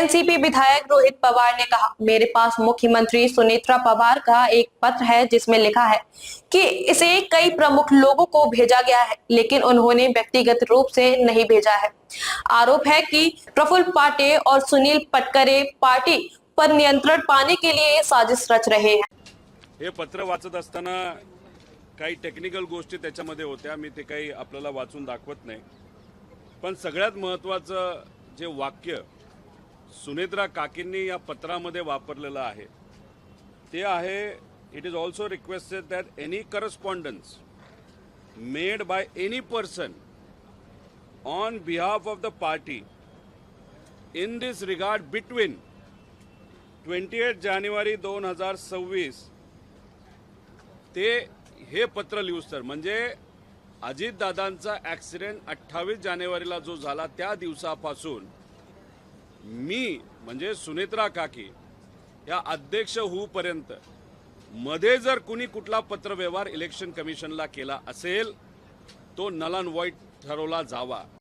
NCP विधायक रोहित पवार ने कहा, मेरे पास मुख्यमंत्री सुनेत्रा पवार का एक पत्र है जिसमें लिखा है कि इसे कई प्रमुख लोगों को भेजा गया है, लेकिन उन्होंने व्यक्तिगत रूप से नहीं भेजा है। आरोप है कि प्रफुल्ल पाटे और सुनील पटकरे पार्टी पर नियंत्रण पाने के लिए साजिश रच रहे हैं। हे पत्र वाचत असताना काही टेक्निकल गोष्टी त्याच्यामध्ये होत्या, मी ते काही आपल्याला वाचून दाखवत नाही। पण सगळ्यात महत्त्वाचं जे वाक्य सुनेत्रा काकींनी या पत्रामध्ये वापरलेलं आहे ते आहे, it is also requested that any correspondence made by any person on behalf of the party in this regard between 28 जानेवारी 2026 ते हे पत्र लिहूस्तर म्हणजे अजितदादांचा ॲक्सिडेंट 28 जानेवारीला जो झाला त्या दिवसापासून मी म्हणजे सुनेत्रा काकी या अध्यक्ष होऊपर्यंत मध्ये जर कुणी कुठला पत्रव्यवहार इलेक्शन कमिशनला केला असेल तो नल अँड व्हाईट ठरवला जावा।